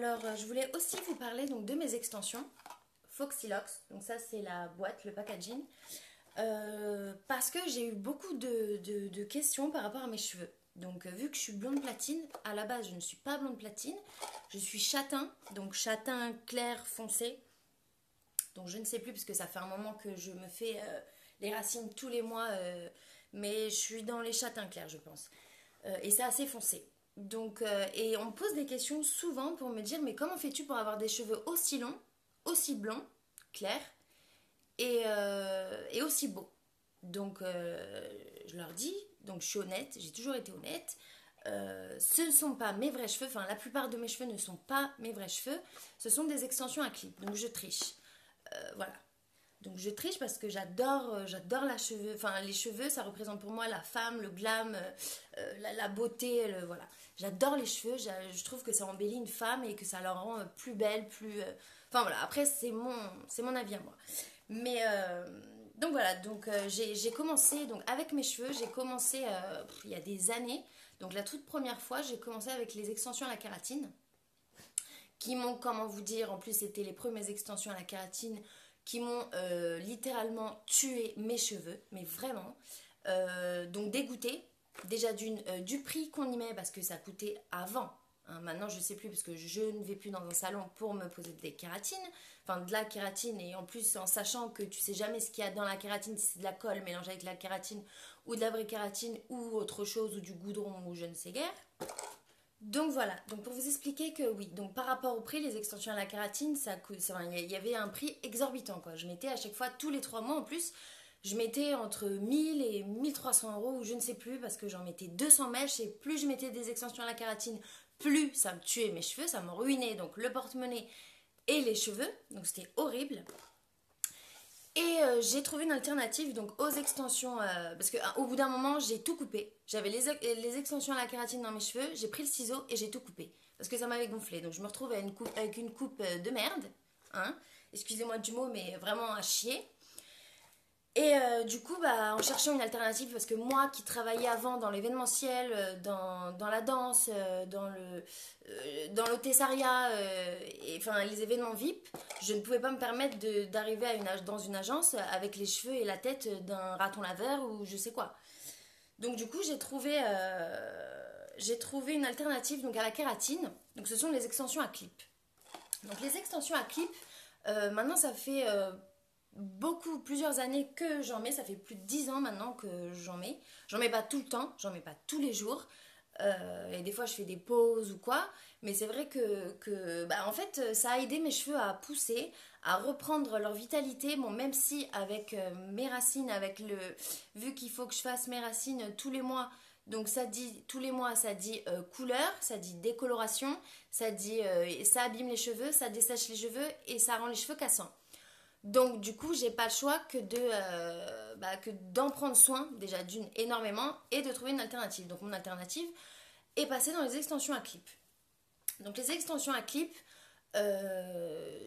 Alors, je voulais aussi vous parler donc, de mes extensions Foxylox. Donc ça, c'est la boîte, le packaging. Parce que j'ai eu beaucoup de questions par rapport à mes cheveux. Donc, vu que je suis blonde platine, à la base, je ne suis pas blonde platine. Je suis châtain, donc châtain clair foncé. Donc, je ne sais plus, parce que ça fait un moment que je me fais les racines tous les mois. Mais je suis dans les châtains clairs, je pense. Et c'est assez foncé. Donc, et on me pose des questions souvent pour me dire, mais comment fais-tu pour avoir des cheveux aussi longs, aussi blonds, clairs, et aussi beaux? Donc, je leur dis, donc je suis honnête, j'ai toujours été honnête, ce ne sont pas mes vrais cheveux, enfin la plupart de mes cheveux ne sont pas mes vrais cheveux, ce sont des extensions à clip, donc je triche. Voilà. Donc je triche parce que j'adore la cheveux, enfin les cheveux ça représente pour moi la femme, le glam, la beauté, voilà. J'adore les cheveux, je trouve que ça embellit une femme et que ça la rend plus belle, plus... Enfin voilà, après c'est mon avis à moi. Mais donc voilà, donc j'ai commencé, donc avec mes cheveux, j'ai commencé il y a des années. Donc la toute première fois, j'ai commencé avec les extensions à la kératine qui m'ont, comment vous dire, en plus c'était les premières extensions à la kératine qui m'ont littéralement tué mes cheveux, mais vraiment. Donc dégoûtée, déjà du prix qu'on y met, parce que ça coûtait avant. Hein, maintenant je sais plus parce que je ne vais plus dans un salon pour me poser des kératines, enfin de la kératine, et en plus en sachant que tu sais jamais ce qu'il y a dans la kératine, si c'est de la colle mélangée avec la kératine ou de la vraie kératine ou autre chose ou du goudron ou je ne sais guère. Donc voilà, donc pour vous expliquer que oui, donc par rapport au prix, les extensions à la kératine, ça coûte, il y avait un prix exorbitant quoi. Je mettais à chaque fois tous les 3 mois en plus, je mettais entre 1000 et 1300 euros ou je ne sais plus parce que j'en mettais 200 mèches et plus je mettais des extensions à la kératine, plus ça me tuait mes cheveux, ça me ruinait donc le porte-monnaie et les cheveux, donc c'était horrible. Et j'ai trouvé une alternative donc aux extensions, parce qu'au bout d'un moment j'ai tout coupé. J'avais les extensions à la kératine dans mes cheveux, j'ai pris le ciseau et j'ai tout coupé. Parce que ça m'avait gonflé. Donc je me retrouve avec une coupe de merde. Hein. Excusez-moi du mot, mais vraiment à chier. Et du coup, bah, en cherchant une alternative, parce que moi qui travaillais avant dans l'événementiel, dans la danse, dans l'hôtessariat, et enfin les événements VIP, je ne pouvais pas me permettre d'arriver dans une agence avec les cheveux et la tête d'un raton laveur ou je sais quoi. Donc du coup, j'ai trouvé une alternative donc, à la kératine. Donc ce sont les extensions à clip. Donc les extensions à clip, maintenant ça fait plusieurs années que j'en mets, ça fait plus de 10 ans maintenant que j'en mets. J'en mets pas tout le temps, j'en mets pas tous les jours. Et des fois je fais des pauses ou quoi, mais c'est vrai que bah, en fait ça a aidé mes cheveux à pousser, à reprendre leur vitalité. Bon, même si avec mes racines, vu qu'il faut que je fasse mes racines tous les mois, donc ça dit tous les mois, ça dit couleur, ça dit décoloration, ça dit ça abîme les cheveux, ça dessèche les cheveux et ça rend les cheveux cassants. Donc du coup, j'ai pas le choix que d'en prendre soin, déjà d'une énormément, et de trouver une alternative. Donc mon alternative est passée dans les extensions à clip. Donc les extensions à clip,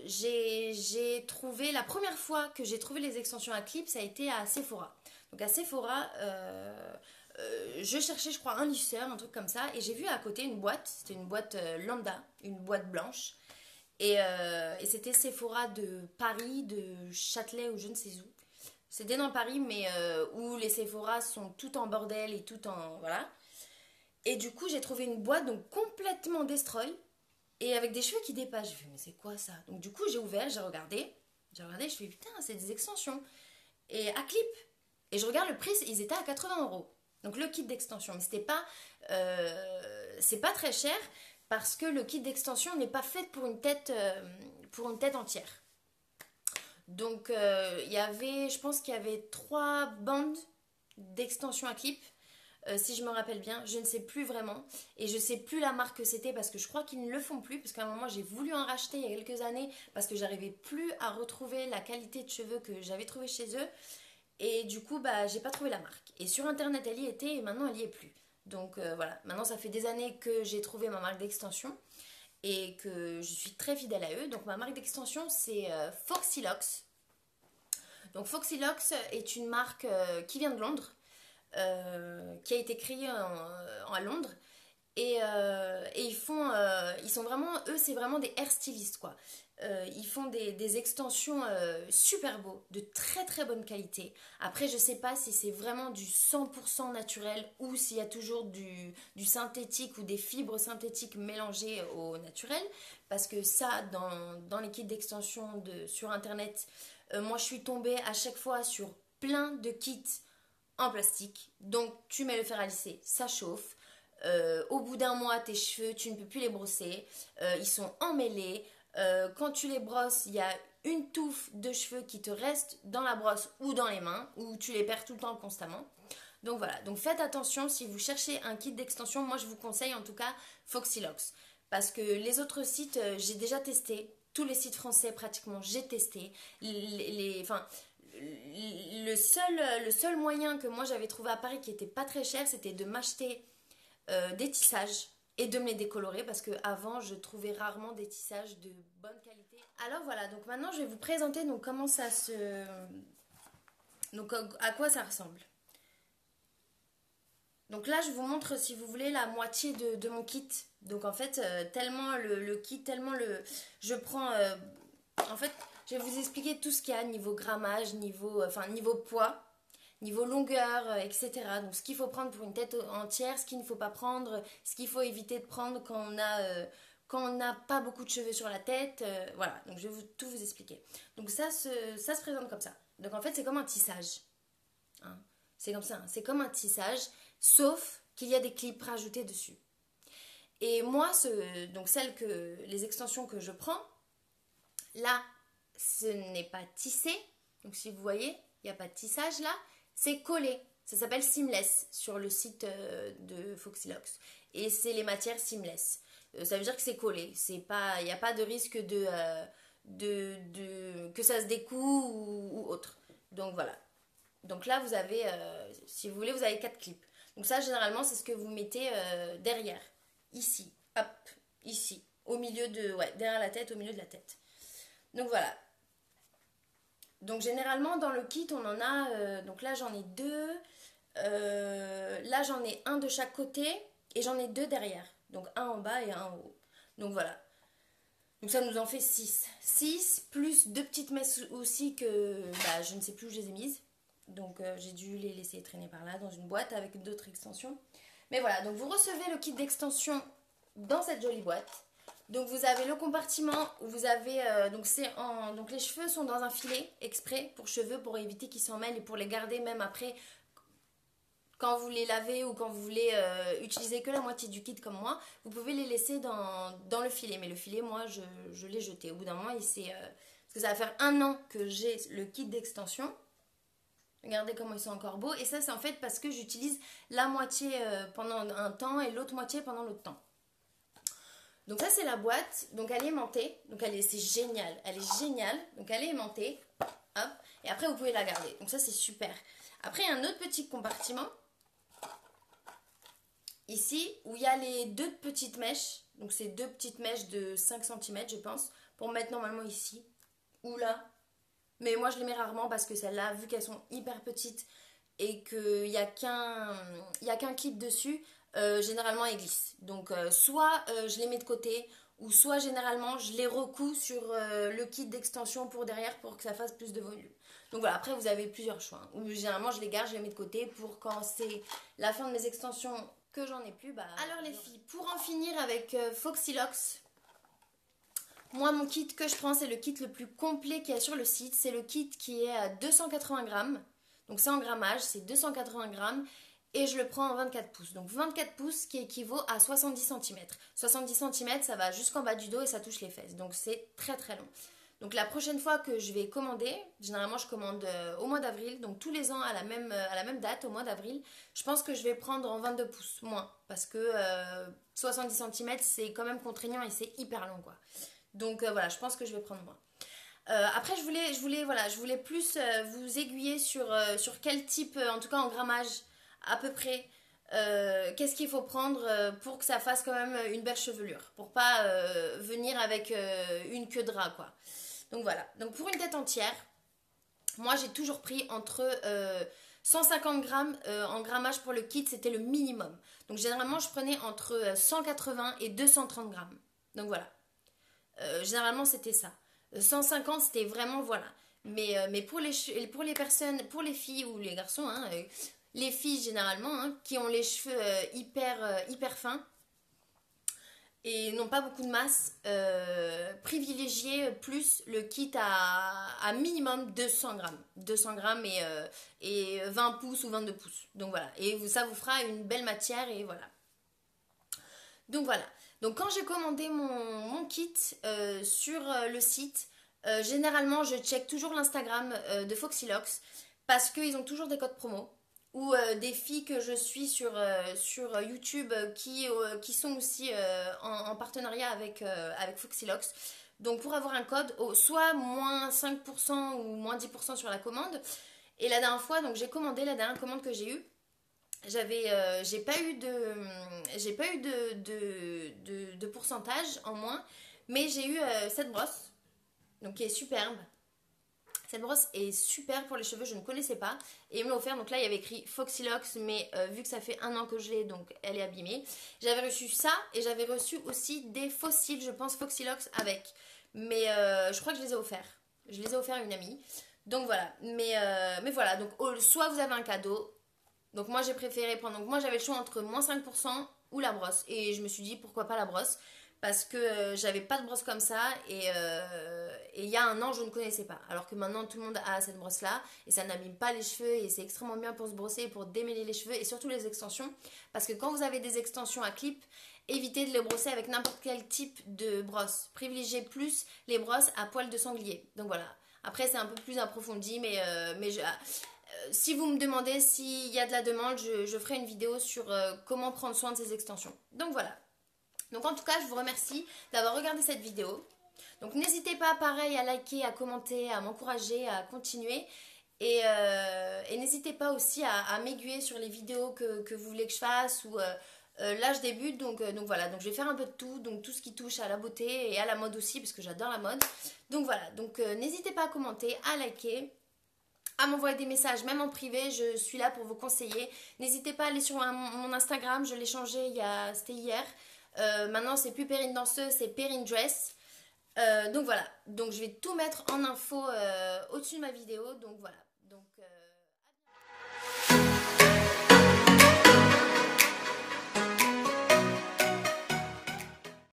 j'ai trouvé, la première fois que j'ai trouvé les extensions à clip, ça a été à Sephora. Donc à Sephora, je cherchais, je crois, un lisseur, un truc comme ça, et j'ai vu à côté une boîte, c'était une boîte lambda, une boîte blanche. Et c'était Sephora de Paris, de Châtelet ou je ne sais où. C'était dans Paris, mais où les Sephora sont tout en bordel et tout en... Voilà. Et du coup, j'ai trouvé une boîte donc complètement destroy et avec des cheveux qui dépassent. Je me suis dit, mais c'est quoi ça? Donc du coup, j'ai ouvert, j'ai regardé, je fais putain, c'est des extensions. Et à clip. Et je regarde le prix, ils étaient à 80 euros. Donc le kit d'extension. Mais c'était pas... c'est pas très cher parce que le kit d'extension n'est pas fait pour une tête entière. Donc je pense qu'il y avait 3 bandes d'extension à clip, si je me rappelle bien, je ne sais plus vraiment, et je sais plus la marque que c'était parce que je crois qu'ils ne le font plus, parce qu'à un moment j'ai voulu en racheter il y a quelques années parce que j'arrivais plus à retrouver la qualité de cheveux que j'avais trouvé chez eux, et du coup bah j'ai pas trouvé la marque. Et sur internet elle y était et maintenant elle y est plus. Donc voilà, maintenant ça fait des années que j'ai trouvé ma marque d'extension et que je suis très fidèle à eux. Donc ma marque d'extension c'est Foxylox. Donc Foxylox est une marque qui vient de Londres, qui a été créée à Londres Et ils sont vraiment, eux, c'est vraiment des hair stylistes, quoi. Ils font des extensions super beaux, de très très bonne qualité. Après, je sais pas si c'est vraiment du 100% naturel ou s'il y a toujours du synthétique ou des fibres synthétiques mélangées au naturel. Parce que ça, dans les kits d'extension sur Internet, moi je suis tombée à chaque fois sur plein de kits en plastique. Donc tu mets le fer à lisser, ça chauffe. Au bout d'un mois, tes cheveux, tu ne peux plus les brosser. Ils sont emmêlés. Quand tu les brosses, il y a une touffe de cheveux qui te reste dans la brosse ou dans les mains, ou tu les perds tout le temps constamment. Donc voilà, donc faites attention si vous cherchez un kit d'extension. Moi, je vous conseille en tout cas Foxylox. Parce que les autres sites, j'ai déjà testé. Tous les sites français, pratiquement, j'ai testé. Enfin, le seul moyen que moi j'avais trouvé à Paris qui était pas très cher, c'était de m'acheter des tissages et de me les décolorer parce que avant je trouvais rarement des tissages de bonne qualité. Alors voilà, donc maintenant je vais vous présenter donc comment ça se donc à quoi ça ressemble. Donc là je vous montre si vous voulez la moitié de mon kit. Donc en fait tellement le kit tellement le je prends en fait je vais vous expliquer tout ce qu'il y a niveau grammage, niveau poids, niveau longueur, etc. Donc ce qu'il faut prendre pour une tête entière, ce qu'il ne faut pas prendre, ce qu'il faut éviter de prendre quand on n'a pas beaucoup de cheveux sur la tête. Voilà, donc je vais tout vous expliquer. Donc ça se présente comme ça. Donc en fait c'est comme un tissage. Hein. C'est comme ça, hein. C'est comme un tissage, sauf qu'il y a des clips rajoutés dessus. Et moi, donc les extensions que je prends, là, ce n'est pas tissé. Donc si vous voyez, il n'y a pas de tissage là. C'est collé. Ça s'appelle Seamless sur le site de Foxylox. Et c'est les matières Seamless. Ça veut dire que c'est collé. Il n'y a pas de risque que ça se découle ou autre. Donc voilà. Donc là, vous avez, si vous voulez, vous avez 4 clips. Donc ça, généralement, c'est ce que vous mettez derrière. Ici. Hop. Ici. Au milieu derrière la tête, au milieu de la tête. Donc voilà. Donc généralement dans le kit on en a, donc là j'en ai deux, là j'en ai un de chaque côté et j'en ai deux derrière. Donc un en bas et un en haut. Donc voilà. Donc ça nous en fait 6. 6 plus deux petites messes aussi que je ne sais plus où je les ai mises. Donc j'ai dû les laisser traîner par là dans une boîte avec d'autres extensions. Mais voilà, donc vous recevez le kit d'extension dans cette jolie boîte. Donc vous avez le compartiment où vous avez donc les cheveux sont dans un filet exprès pour cheveux pour éviter qu'ils s'en mêlent et pour les garder même après quand vous les lavez ou quand vous voulez utiliser que la moitié du kit comme moi, vous pouvez les laisser dans le filet. Mais le filet, moi, je l'ai jeté. Au bout d'un moment, parce que ça va faire 1 an que j'ai le kit d'extension. Regardez comment ils sont encore beaux. Et ça, c'est en fait parce que j'utilise la moitié pendant un temps et l'autre moitié pendant l'autre temps. Donc ça c'est la boîte, donc elle est aimantée, donc c'est génial, elle est géniale, donc elle est aimantée, hop, et après vous pouvez la garder, donc ça c'est super. Après il y a un autre petit compartiment, ici, où il y a les deux petites mèches, donc c'est deux petites mèches de 5 cm je pense, pour mettre normalement ici, ou là, mais moi je les mets rarement parce que celles-là, vu qu'elles sont hyper petites et qu'il n'y a qu'un clip dessus, généralement elles glissent. Donc soit je les mets de côté, ou soit généralement je les recouds sur le kit d'extension pour derrière pour que ça fasse plus de volume. Donc voilà, après vous avez plusieurs choix. Hein. Ou généralement je les garde, je les mets de côté pour quand c'est la fin de mes extensions que j'en ai plus. Alors les filles, pour en finir avec Foxylox, moi mon kit que je prends c'est le kit le plus complet qu'il y a sur le site. C'est le kit qui est à 280 grammes. Donc c'est en grammage, c'est 280 grammes. Et je le prends en 24 pouces. Donc 24 pouces qui équivaut à 70 cm. 70 cm, ça va jusqu'en bas du dos et ça touche les fesses. Donc c'est très très long. Donc la prochaine fois que je vais commander, généralement je commande au mois d'avril, donc tous les ans à la même date, au mois d'avril, je pense que je vais prendre en 22 pouces, moins. Parce que 70 cm, c'est quand même contraignant et c'est hyper long, quoi. Donc voilà, je pense que je vais prendre moins. Après, je voulais plus vous aiguiller sur quel type, en tout cas en grammage, à peu près, qu'est-ce qu'il faut prendre pour que ça fasse quand même une belle chevelure. Pour pas venir avec une queue de rat, quoi. Donc voilà. Donc pour une tête entière, moi j'ai toujours pris entre 150 grammes en grammage pour le kit, c'était le minimum. Donc généralement, je prenais entre 180 et 230 grammes. Donc voilà. Généralement, c'était ça. 150, c'était vraiment, voilà. Mais pour les personnes, pour les filles ou les garçons, hein, les filles généralement, hein, qui ont les cheveux hyper fins, et n'ont pas beaucoup de masse, privilégiez plus le kit à minimum 200 grammes. 200 grammes et 20 pouces ou 22 pouces. Donc voilà. Et ça vous fera une belle matière et voilà. Donc voilà. Donc quand j'ai commandé mon kit sur le site, généralement je check toujours l'Instagram de Foxylox parce qu'ils ont toujours des codes promo ou des filles que je suis sur YouTube qui sont aussi en partenariat avec Foxylox. Donc pour avoir un code, soit moins 5% ou moins 10% sur la commande. Et la dernière fois, donc j'ai commandé la dernière commande que j'ai eue. J'ai pas eu de pourcentage en moins, mais j'ai eu cette brosse, donc qui est superbe. Cette brosse est super pour les cheveux, je ne connaissais pas. Et ils me l'ont offert, donc là il y avait écrit Foxylox, mais vu que ça fait 1 an que je l'ai, donc elle est abîmée. J'avais reçu ça et j'avais reçu aussi des fossiles, je pense Foxylox avec. Mais je crois que je les ai offerts. Je les ai offerts à une amie. Donc voilà. Mais voilà, donc soit vous avez un cadeau. Donc moi j'ai préféré prendre. Donc moi j'avais le choix entre moins 5% ou la brosse. Et je me suis dit pourquoi pas la brosse. Parce que j'avais pas de brosse comme ça et il y a 1 an je ne connaissais pas. Alors que maintenant tout le monde a cette brosse là et ça n'abîme pas les cheveux et c'est extrêmement bien pour se brosser et pour démêler les cheveux et surtout les extensions. Parce que quand vous avez des extensions à clip, évitez de les brosser avec n'importe quel type de brosse. Privilégiez plus les brosses à poils de sanglier. Donc voilà. Après c'est un peu plus approfondi mais si vous me demandez s'il y a de la demande, je ferai une vidéo sur comment prendre soin de ces extensions. Donc voilà. Donc en tout cas, je vous remercie d'avoir regardé cette vidéo. Donc n'hésitez pas, pareil, à liker, à commenter, à m'encourager, à continuer. Et n'hésitez pas aussi à m'aiguiller sur les vidéos que vous voulez que je fasse. Là, je débute, donc voilà. Donc je vais faire un peu de tout. Donc tout ce qui touche à la beauté et à la mode aussi, parce que j'adore la mode. Donc voilà. Donc n'hésitez pas à commenter, à liker, à m'envoyer des messages, même en privé, je suis là pour vous conseiller. N'hésitez pas à aller sur mon Instagram, je l'ai changé, c'était hier. Maintenant, c'est plus Perrine Danseuse, c'est Perrine Dress. Donc voilà, donc je vais tout mettre en info au-dessus de ma vidéo, donc voilà.